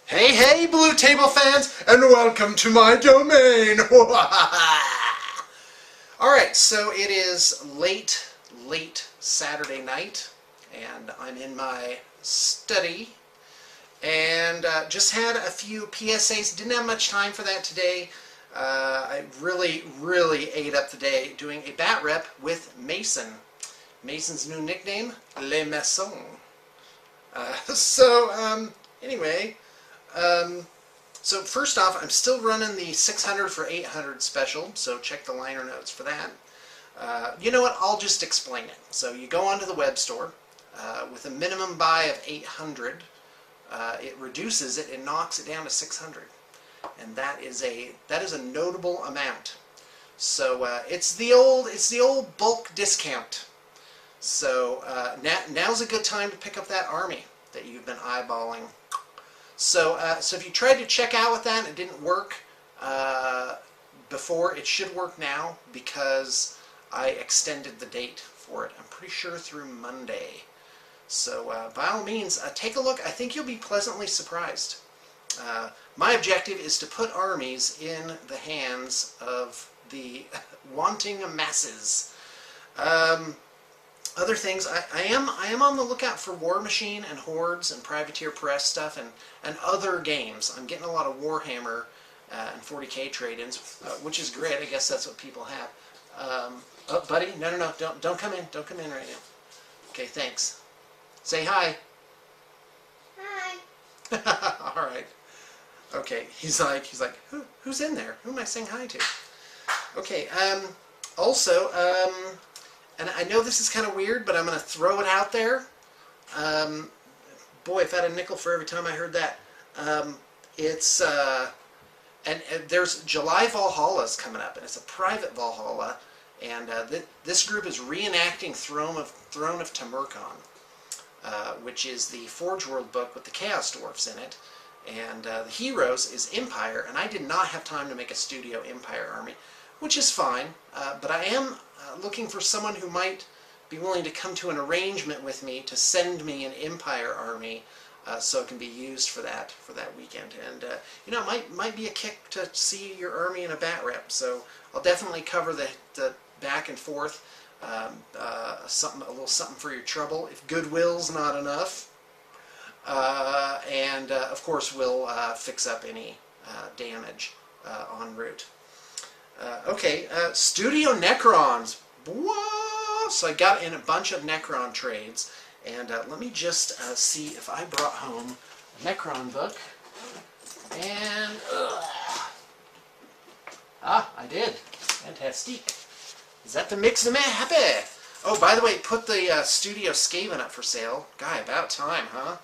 Hey, hey, Blue Table fans, and welcome to my domain! Alright, so it is late Saturday night, and I'm in my study, and just had a few PSAs. Didn't have much time for that today. I really ate up the day doing a bat rep with Mason. Mason's new nickname, Le Maison. Anyway, so first off, I'm still running the 600 for 800 special, so check the liner notes for that. You know what, I'll just explain it. So you go onto the web store, with a minimum buy of 800, it reduces it and knocks it down to 600. And that is a notable amount. So it's the old bulk discount. So now's a good time to pick up that army that you've been eyeballing. So if you tried to check out with that and it didn't work before, it should work now because I extended the date for it. I'm pretty sure through Monday. So by all means, take a look. I think you'll be pleasantly surprised. My objective is to put armies in the hands of the wanting masses. Other things, I am on the lookout for War Machine and Hordes and Privateer Press stuff and other games. I'm getting a lot of Warhammer and 40k trade-ins, which is great. I guess that's what people have. Oh, buddy, no, don't come in. Don't come in right now. Okay, thanks. Say hi. Hi. All right. Okay, he's like, who's in there? Who am I saying hi to? Okay. Also, and I know this is kind of weird, but I'm going to throw it out there. Boy, if I had a nickel for every time I heard that. And there's July Valhalla's coming up, and it's a private Valhalla, and this group is reenacting Throne of Tamerkon, which is the Forge World book with the Chaos Dwarfs in it, and the heroes is Empire, and I did not have time to make a Studio Empire army, which is fine, but I am looking for someone who might be willing to come to an arrangement with me to send me an Empire army so it can be used for that weekend. And you know, it might be a kick to see your army in a bat rep, so I'll definitely cover the back and forth, a little something for your trouble if goodwill's not enough, and of course we'll fix up any damage en route. Okay, Studio Necrons. Whoa! So I got in a bunch of Necron trades, and let me just see if I brought home a Necron book. And I did. Fantastic. Is that the mix of me happy? Oh, by the way, put the Studio Skaven up for sale. Guy, about time, huh?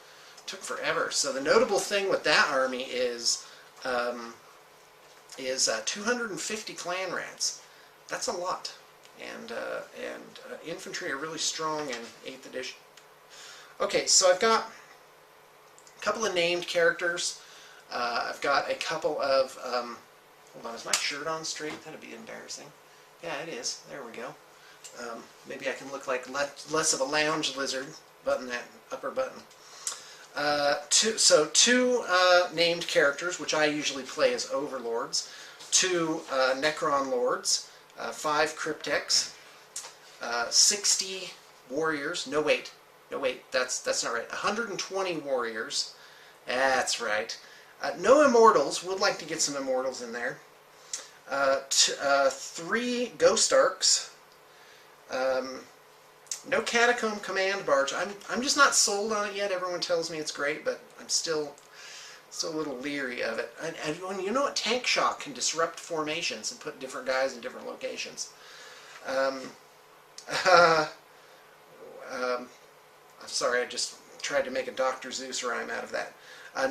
Took forever. So the notable thing with that army is 250 clan rats. That's a lot, and infantry are really strong in 8th edition. Okay, so I've got a couple of named characters. I've got a couple of hold on, is my shirt on straight? That'd be embarrassing. Yeah, it is. There we go. Maybe I can look like less of a lounge lizard. Button that upper button. Two named characters, which I usually play as overlords, 2 Necron lords, 5 cryptex, 60 warriors. No wait, that's not right. 120 warriors. That's right. No immortals. Would like to get some immortals in there. 3 ghost arcs. No Catacomb Command Barge. I'm just not sold on it yet. Everyone tells me it's great, but I'm still a little leery of it. And you know what? Tank Shock can disrupt formations and put different guys in different locations. I'm sorry, I just tried to make a Dr. Zeus rhyme out of that.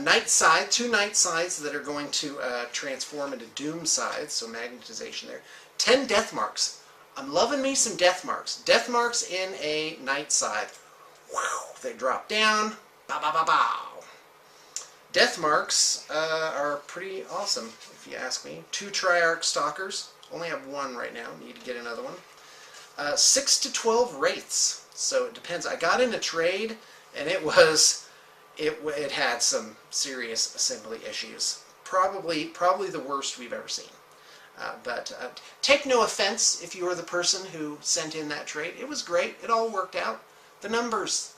Night Scythe, 2 Night Scythes that are going to transform into Doom Scythes, so magnetization there. 10 Death Marks. I'm loving me some Death Marks. Death Marks in a Night Scythe. Wow, they drop down. Bow, bow, bow, bow. Death Marks are pretty awesome, if you ask me. 2 Triarch Stalkers. Only have 1 right now. Need to get another one. 6 to 12 Wraiths. So it depends. I got in a trade, and it was it had some serious assembly issues. Probably the worst we've ever seen. But take no offense if you were the person who sent in that trade. It was great. It all worked out. The numbers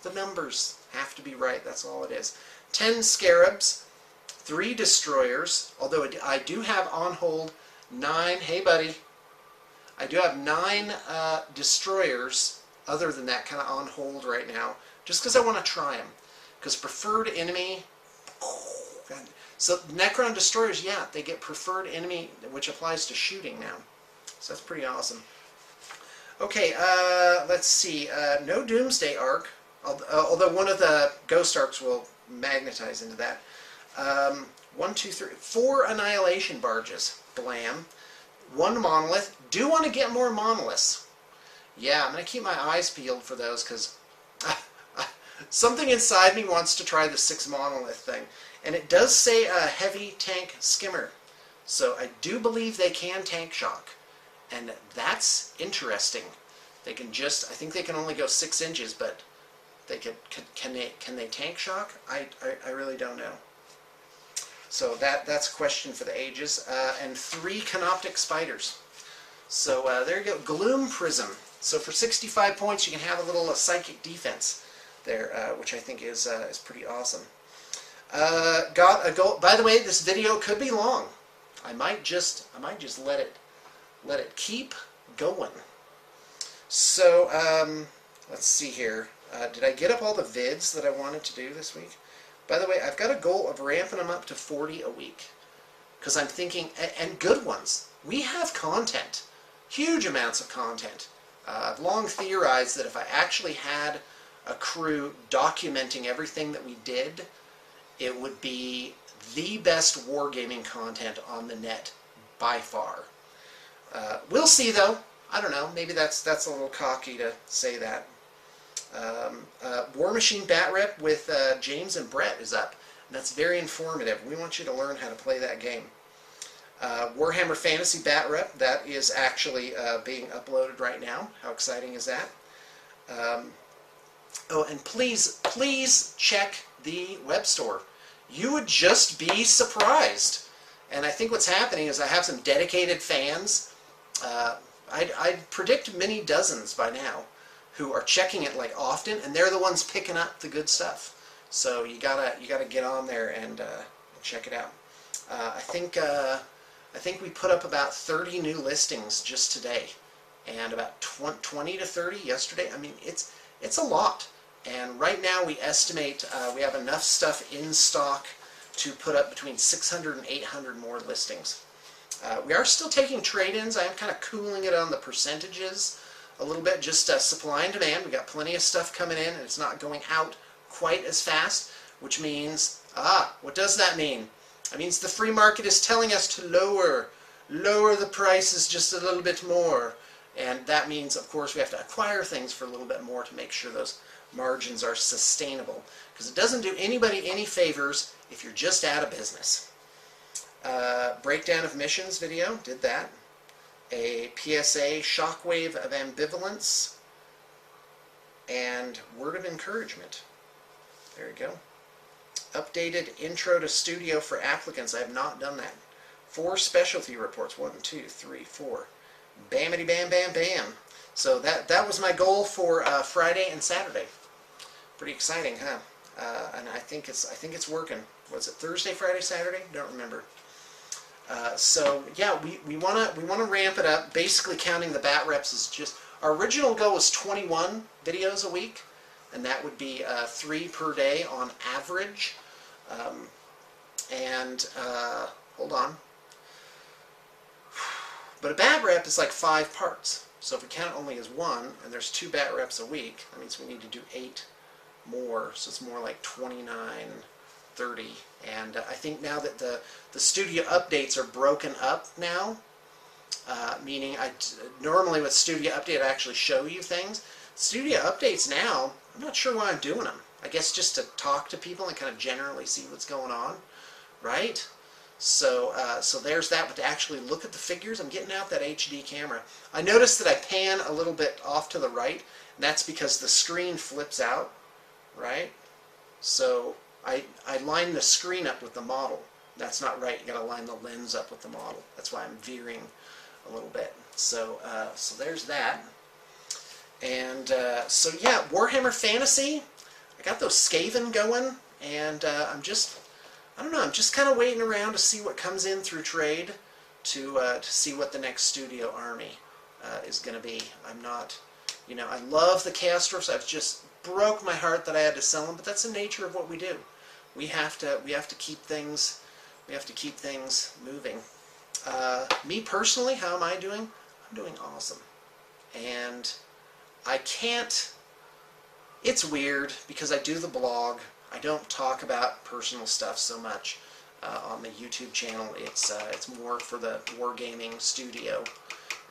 have to be right. That's all it is. 10 scarabs, 3 destroyers, although I do have on hold 9, hey buddy, I do have 9 destroyers other than that kind of on hold right now, just because I want to try them. Because preferred enemy, so Necron destroyers, yeah, they get preferred enemy, which applies to shooting now. So that's pretty awesome. Okay, let's see. No Doomsday Arc, although one of the Ghost Arcs will magnetize into that. 1, 2, 3, 4 Annihilation Barges. Blam. 1 Monolith. Do want to get more Monoliths. Yeah, I'm going to keep my eyes peeled for those because something inside me wants to try the 6 Monolith thing. And it does say a heavy tank skimmer. So I do believe they can tank shock. And that's interesting. They can just, I think they can only go 6 inches, but they can they tank shock? I really don't know. So that's a question for the ages. And 3 Canoptic Spiders. So there you go. Gloom Prism. So for 65 points, you can have a little psychic defense there, which I think is pretty awesome. Got a goal. By the way, this video could be long. I might just let it keep going. So let's see here. Did I get up all the vids that I wanted to do this week? By the way, I've got a goal of ramping them up to 40 a week. Because I'm thinking, and good ones. We have content. Huge amounts of content. I've long theorized that if I actually had a crew documenting everything that we did, it would be the best wargaming content on the net by far. We'll see though. I don't know. Maybe that's a little cocky to say that. War Machine Bat Rep with James and Brett is up. And that's very informative. We want you to learn how to play that game. Warhammer Fantasy Bat Rep, that is actually being uploaded right now. How exciting is that? Oh, and please check the web store. You would just be surprised. And I think what's happening is I have some dedicated fans. I'd predict many dozens by now who are checking it like often, and they're the ones picking up the good stuff. So you gotta get on there and check it out. I think we put up about 30 new listings just today, and about 20 to 30 yesterday. I mean, it's a lot. And right now we estimate we have enough stuff in stock to put up between 600 and 800 more listings. We are still taking trade-ins. I am kind of cooling it on the percentages a little bit, just supply and demand. We got plenty of stuff coming in, and it's not going out quite as fast, which means, what does that mean? That means the free market is telling us to lower the prices just a little bit more. And that means, of course, we have to acquire things for a little bit more to make sure those margins are sustainable. Because it doesn't do anybody any favors if you're just out of business. Breakdown of missions video, did that. A PSA Shockwave of Ambivalence. And Word of Encouragement. There you go. Updated Intro to Studio for applicants. I have not done that. 4 specialty reports. 1, 2, 3, 4. Bamity bam bam bam. So that was my goal for Friday and Saturday. Pretty exciting, huh? And I think it's working. Was it Thursday, Friday, Saturday? Don't remember. So yeah, we wanna ramp it up. Basically, counting the bat reps is just our original goal was 21 videos a week, and that would be 3 per day on average. Hold on. But a bat rep is like 5 parts. So if we count only as 1, and there's 2 bat reps a week, that means we need to do 8 more. So it's more like 29, 30. And I think now that the studio updates are broken up now, meaning normally with studio update I actually show you things. Studio updates now, I'm not sure why I'm doing them. I guess just to talk to people and kind of generally see what's going on, right? So there's that, but to actually look at the figures, I'm getting out that HD camera. I noticed that I pan a little bit off to the right, and that's because the screen flips out, right? So I line the screen up with the model. That's not right. You got to line the lens up with the model. That's why I'm veering a little bit. So so there's that. And so yeah, Warhammer Fantasy. I got those Skaven going, and I don't know. I'm just kind of waiting around to see what comes in through trade, to see what the next studio army is going to be. I'm not, you know, I love the Chaos Dwarfs. I've just broke my heart that I had to sell them, but that's the nature of what we do. We have to keep things moving. Me personally, how am I doing? I'm doing awesome, and I can't. It's weird because I do the blog. I don't talk about personal stuff so much on the YouTube channel. It's more for the wargaming studio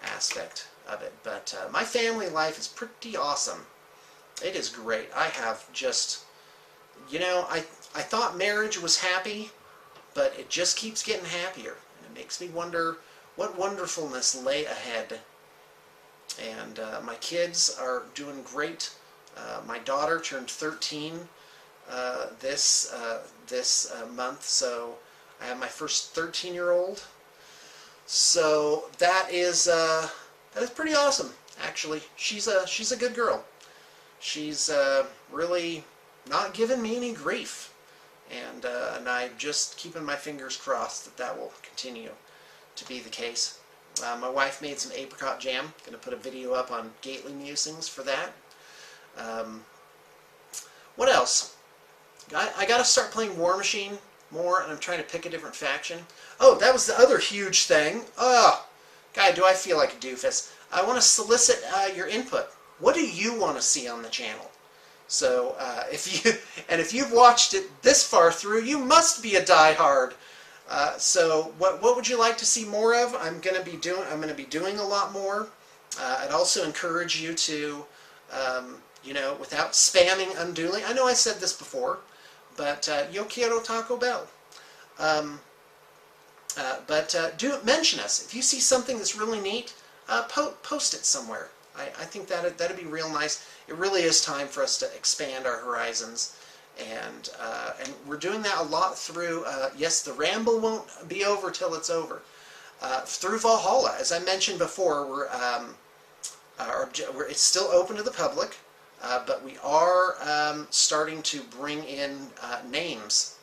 aspect of it. But my family life is pretty awesome. It is great. I have just, you know, I thought marriage was happy, but it just keeps getting happier. And it makes me wonder what wonderfulness lay ahead. And my kids are doing great. My daughter turned 13 this month, so I have my first 13-year-old. So that is pretty awesome, actually. She's a good girl. She's really not giving me any grief, and I'm just keeping my fingers crossed that will continue to be the case. My wife made some apricot jam. Going to put a video up on Gately Musings for that. What else? I got to start playing War Machine more, and I'm trying to pick a different faction. Oh, that was the other huge thing. Oh, God, do I feel like a doofus. I want to solicit your input. What do you want to see on the channel? So if you've watched it this far through, you must be a diehard. So what would you like to see more of? I'm going to be doing a lot more. I'd also encourage you to, you know, without spamming unduly. I know I said this before, but yo quiero Taco Bell. Do mention us if you see something that's really neat. Post it somewhere. I think that'd be real nice. It really is time for us to expand our horizons, and we're doing that a lot through. Yes, the ramble won't be over till it's over. Through Valhalla, as I mentioned before, it's still open to the public, but we are starting to bring in names,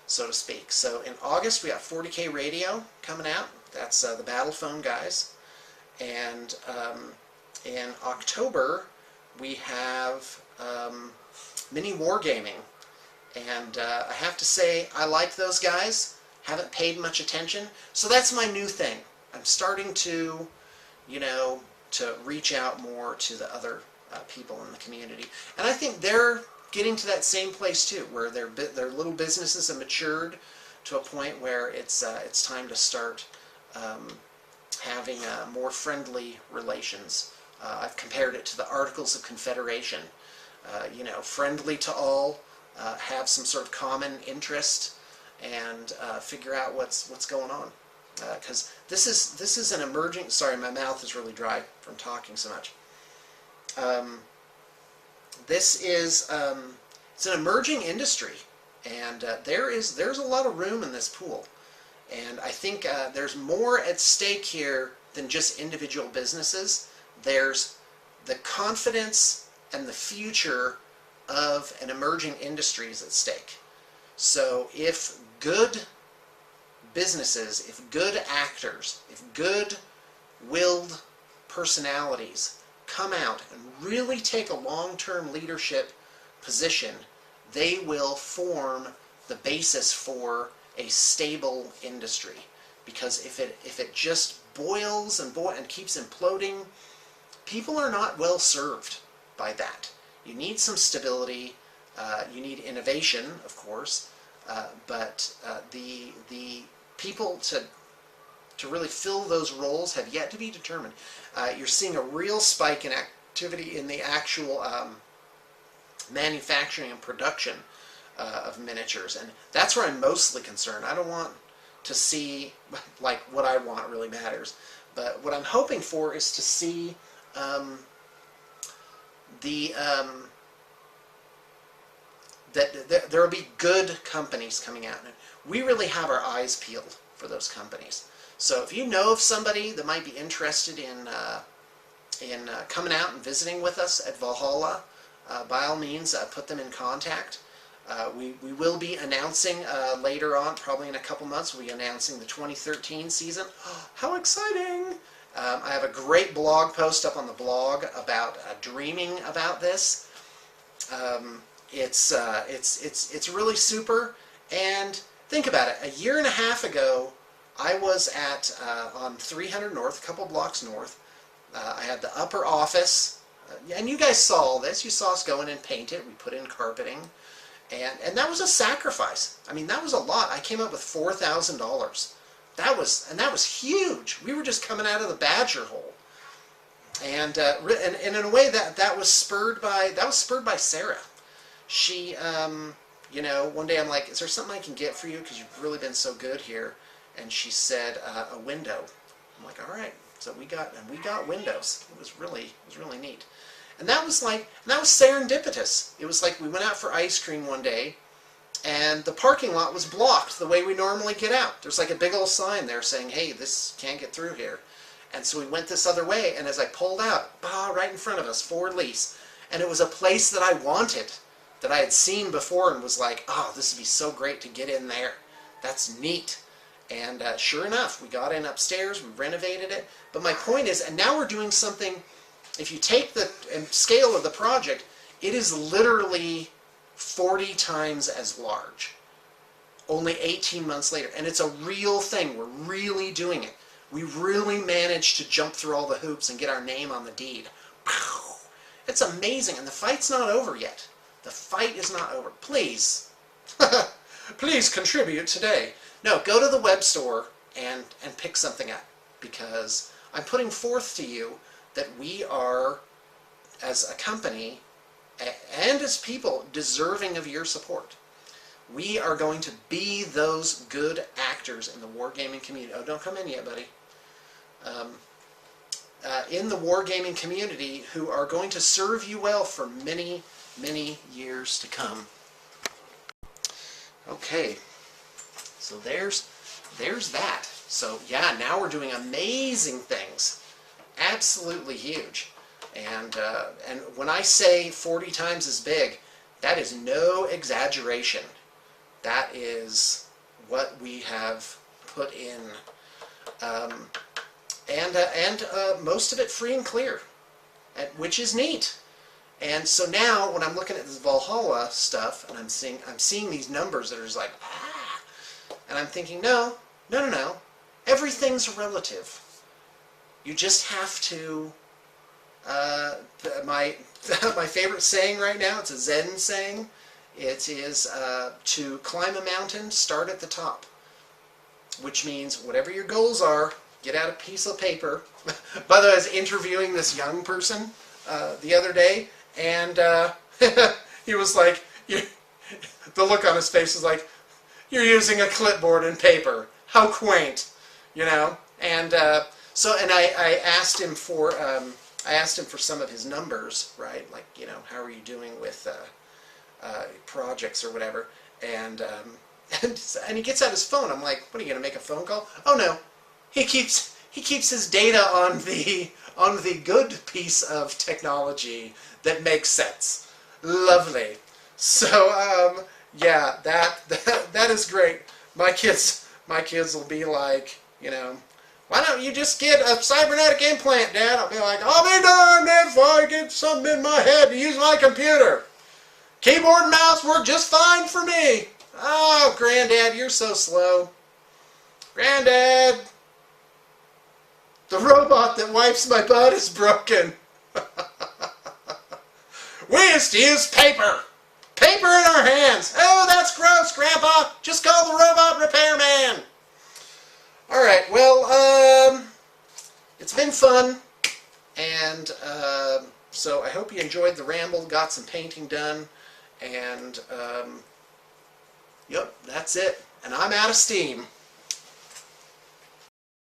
so to speak. So in August we got 40K Radio coming out. That's the Battle Phone guys, and in October we have Mini Wargaming, and I have to say I like those guys. Haven't paid much attention, so that's my new thing. I'm starting to, you know, to reach out more to the other people in the community, and I think they're getting to that same place too, where their little businesses have matured to a point where it's time to start having more friendly relations. I've compared it to the Articles of Confederation. You know, friendly to all, have some sort of common interest, and figure out what's going on. Because this is an emerging. Sorry, my mouth is really dry from talking so much. This is it's an emerging industry, and there's a lot of room in this pool, and I think there's more at stake here than just individual businesses. There's the confidence and the future of an emerging industry is at stake. So if good businesses, if good actors, if good-willed personalities come out and really take a long-term leadership position, they will form the basis for a stable industry. Because if it just boils and keeps imploding, people are not well served by that. You need some stability. You need innovation, of course, but the people to really fill those roles have yet to be determined. You're seeing a real spike in activity in the actual manufacturing and production of miniatures, and that's where I'm mostly concerned. I don't want to see, like, what I want really matters, but what I'm hoping for is to see that there will be good companies coming out. We really have our eyes peeled for those companies. So if you know of somebody that might be interested in coming out and visiting with us at Valhalla, by all means, put them in contact. We will be announcing later on, probably in a couple months, we'll be announcing the 2013 season. How exciting! I have a great blog post up on the blog about dreaming about this. It's really super. And think about it. A year and a half ago, I was at on 300 North, a couple blocks north. I had the upper office, and you guys saw all this. You saw us go in and paint it. We put in carpeting, and that was a sacrifice. I mean, that was a lot. I came up with $4,000. That was huge. We were just coming out of the badger hole, and in a way that was spurred by Sarah. She, you know, one day I'm like, "Is there something I can get for you? Because you've really been so good here." And she said, "A window." I'm like, "All right." So we got windows. It was really neat, and that was serendipitous. It was like we went out for ice cream one day, and the parking lot was blocked the way we normally get out. There's like a big old sign there saying, "Hey, this can't get through here." And so we went this other way, and as I pulled out, right in front of us, for lease, and it was a place that I wanted, that I had seen before, and was like, "Oh, this would be so great to get in there. That's neat." And sure enough, we got in upstairs, we renovated it. But my point is, and now we're doing something, if you take the scale of the project, it is literally 40 times as large, only 18 months later. And it's a real thing. We're really doing it. We really managed to jump through all the hoops and get our name on the deed. It's amazing. And the fight's not over yet. The fight is not over. Please, please contribute today. No, go to the web store and pick something up, because I'm putting forth to you that we are, as a company and as people, deserving of your support. We are going to be those good actors in the wargaming community. Oh, don't come in yet, buddy. In the wargaming community, who are going to serve you well for many, many years to come. Okay. So there's that. So yeah, now we're doing amazing things, absolutely huge. And when I say 40 times as big, that is no exaggeration. That is what we have put in, and most of it free and clear, which is neat. And so now when I'm looking at this Valhalla stuff, and I'm seeing these numbers that are just like, and I'm thinking, no. Everything's relative. You just have to, my favorite saying right now, it's a Zen saying, it is to climb a mountain, start at the top. Which means whatever your goals are, get out a piece of paper. By the way, I was interviewing this young person the other day, and he was like, the look on his face was like, "You're using a clipboard and paper. How quaint," you know. And so, and I asked him for some of his numbers, right? Like, you know, how are you doing with projects or whatever? And he gets out his phone. I'm like, "What, are you gonna make a phone call?" "Oh no, he keeps his data on the good piece of technology that makes sense." Lovely. So yeah, that is great. My kids will be like, you know, "Why don't you just get a cybernetic implant, Dad?" I'll be like, "I'll be darned if I get something in my head to use my computer. Keyboard and mouse work just fine for me." "Oh, Granddad, you're so slow. Granddad, the robot that wipes my butt is broken." "We used to use paper. Paper in our hands. Oh, that's gross, Grandpa. Just call the robot repairman." All right, well, it's been fun, and so I hope you enjoyed the ramble, got some painting done, and yep, that's it. And I'm out of steam.